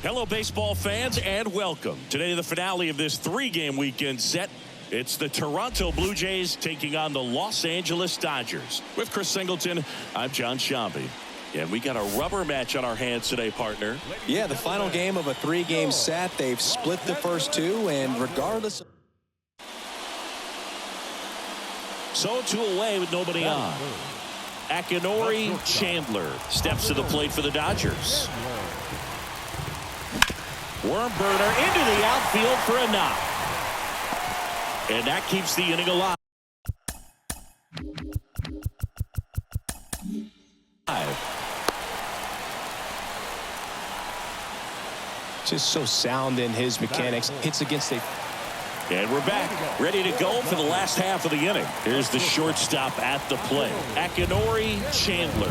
Hello, baseball fans, and welcome. Today, the finale of this three-game weekend set. It's the Toronto Blue Jays taking on the Los Angeles Dodgers. With Chris Singleton, I'm John Shambi. And we got a rubber match on our hands today, partner. Yeah, the final game of a three-game set. They've split the first two, and regardless. So two away with nobody on. Akinori Chandler steps to the plate for the Dodgers. Worm burner into the outfield for a knock. And that keeps the inning alive. Just so sound in his mechanics. Hits against a... And we're back, ready to go for the last half of the inning. Here's the shortstop at the plate, Akinori Chandler.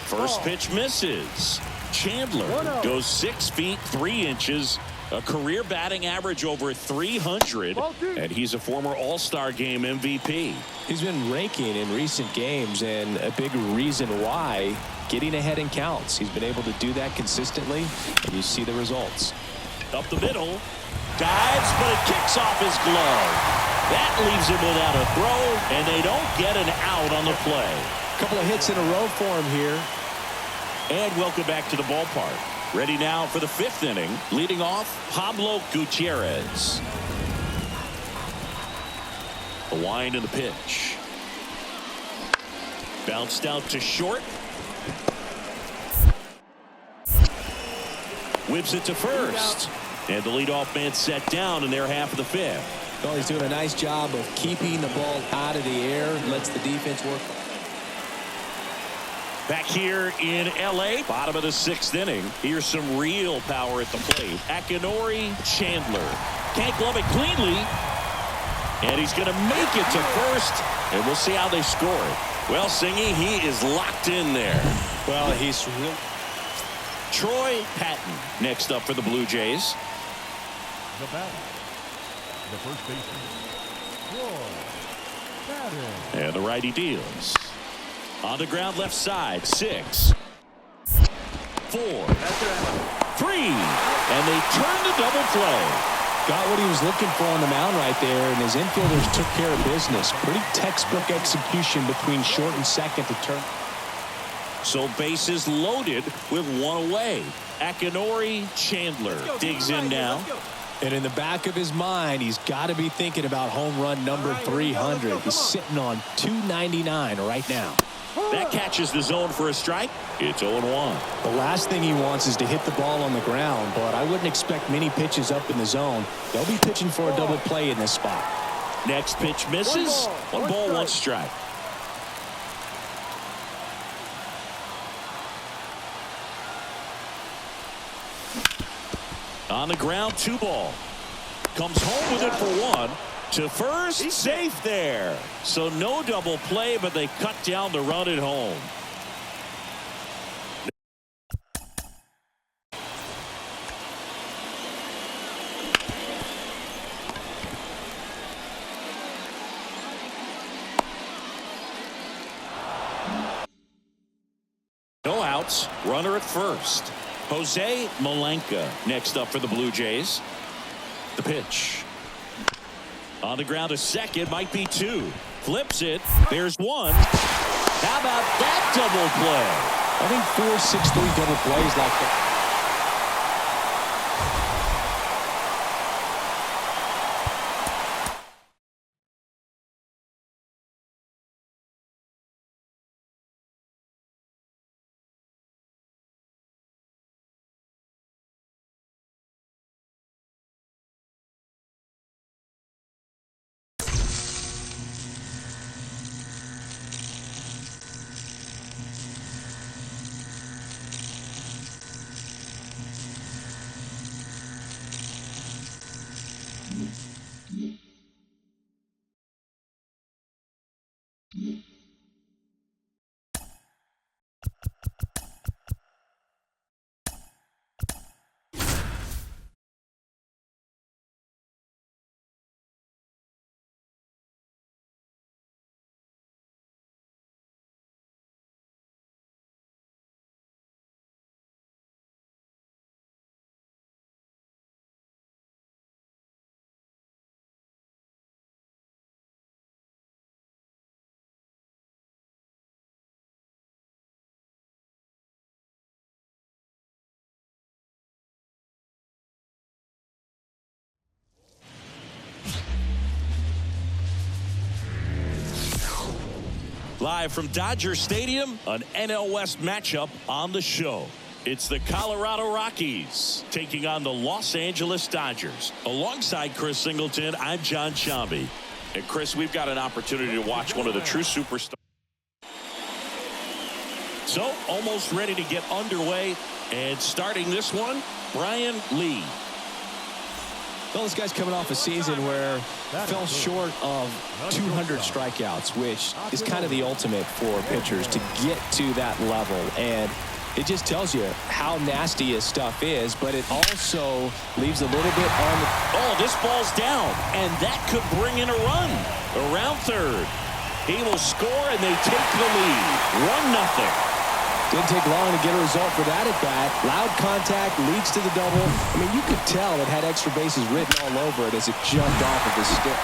First pitch misses. Chandler goes 6 feet 3 inches, a career batting average over 300, and he's a former All-Star Game MVP. He's been raking in recent games, and a big reason why, getting ahead in counts. He's been able to do that consistently, and you see the results. Up the middle, dives, but it kicks off his glove. That leaves him without a throw, and they don't get an out on the play. A couple of hits in a row for him here. And welcome back to the ballpark. Ready now for the fifth inning. Leading off, Pablo Gutierrez. The wind and the pitch. Bounced out to short. Whips it to first. And the leadoff man set down in their half of the fifth. Well, he's doing a nice job of keeping the ball out of the air. Lets the defense work. Back here in L.A., bottom of the sixth inning. Here's some real power at the plate. Akinori Chandler can't glove it cleanly. And he's going to make it to first. And we'll see how they score it. Well, Singy, he is locked in there. Well, he's real. Troy Patton next up for the Blue Jays. The batter, the first baseman, Troy Patton. And the righty deals. On the ground left side, 6, 4, 3, and they turn the double play. Got what he was looking for on the mound right there, and his infielders took care of business. Pretty textbook execution between short and second to turn. So bases loaded with one away. Akinori Chandler digs in now. And in the back of his mind, he's got to be thinking about home run number 300. He's sitting on 299 right now. That catches the zone for a strike. It's 0-1. The last thing he wants is to hit the ball on the ground, but I wouldn't expect many pitches up in the zone. They'll be pitching for a double play in this spot. Next pitch misses. One ball, one strike. On the ground, 2 ball. Comes home with it for 1. To first, safe there. So no double play, but they cut down the run at home. No outs, runner at first. Jose Malenka next up for the Blue Jays. The pitch. On the ground to second, might be 2. Flips it. There's 1. How about that double play? I think 4, 6, 3 double plays like that. Live from Dodger Stadium, an NL West matchup on the show. It's the Colorado Rockies taking on the Los Angeles Dodgers. Alongside Chris Singleton, I'm John Shambi. And Chris, we've got an opportunity to watch one of the true superstars. So, almost ready to get underway. And starting this one, Brian Lee. Well, this guy's coming off a season where fell short of 200 strikeouts, which is kind of the ultimate for pitchers to get to that level. And it just tells you how nasty his stuff is, but it also leaves a little bit on the... Oh, this ball's down, and that could bring in a run. Around third. He will score, and they take the lead. 1-0. Didn't take long to get a result for that at bat. Loud contact leads to the double. I mean, you could tell it had extra bases written all over it as it jumped off of the stick.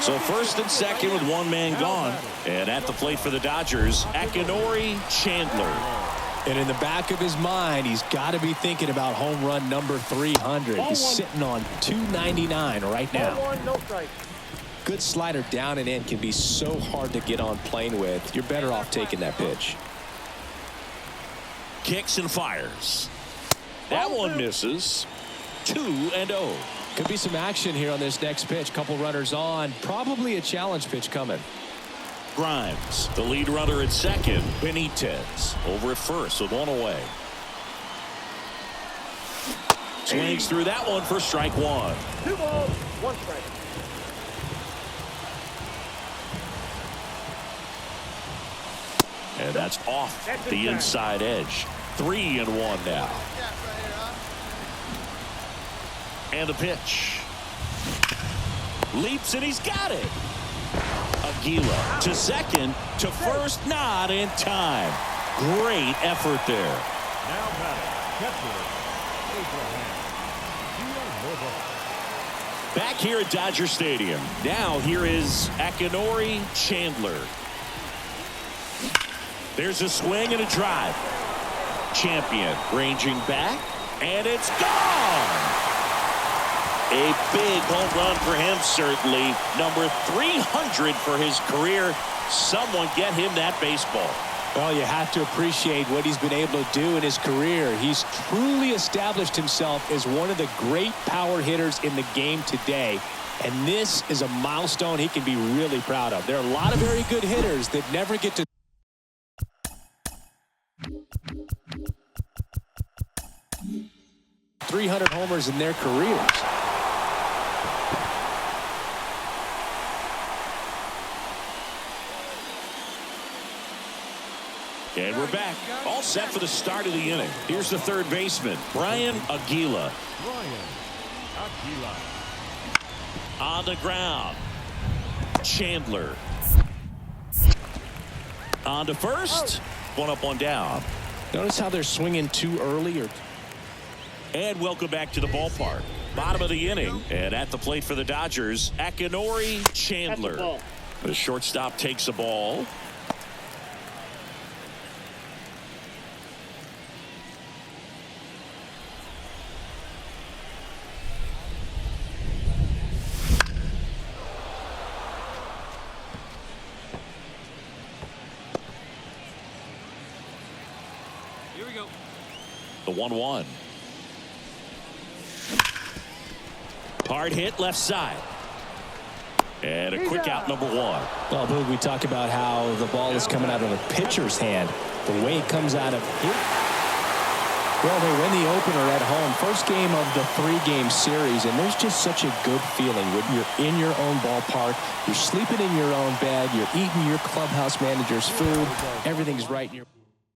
So first and second with one man gone. And at the plate for the Dodgers, Akinori Chandler. And in the back of his mind, he's got to be thinking about home run number 300. He's sitting on 299 right now. Good slider down and in can be so hard to get on plane with. You're better off taking that pitch. Kicks and fires. That one misses. 2-0. Could be some action here on this next pitch. Couple runners on. Probably a challenge pitch coming. Grimes, the lead runner at second. Benitez over at first with one away. Swings through that one for strike one. 2 balls, 1 strike. And that's off the inside edge. 3-1 now. And the pitch. Leaps and he's got it. Aguila to second, to first, not in time. Great effort there. Now batting, catcher, Abraham. Back here at Dodger Stadium. Now here is Akinori Chandler. There's a swing and a drive. Champion ranging back, and it's gone. A big home run for him, certainly. Number 300 for his career. Someone get him that baseball. Well, you have to appreciate what he's been able to do in his career. He's truly established himself as one of the great power hitters in the game today. And this is a milestone he can be really proud of. There are a lot of very good hitters that never get to 300 homers in their careers. And we're back. All set for the start of the inning. Here's the third baseman, Brian Aguila. On the ground. Chandler. On to first. One up, one down. Notice how they're swinging too early. And welcome back to the ballpark. Bottom of the inning. And at the plate for the Dodgers, Akinori Chandler. The shortstop takes the ball. Here we go. The 1-1. Hard hit left side. And a quick out, number 1. Well, Boog, we talk about how the ball is coming out of a pitcher's hand. The way it comes out of here. Well, they win the opener at home. First game of the 3-game series, and there's just such a good feeling when you're in your own ballpark, you're sleeping in your own bed, you're eating your clubhouse manager's food, everything's right in your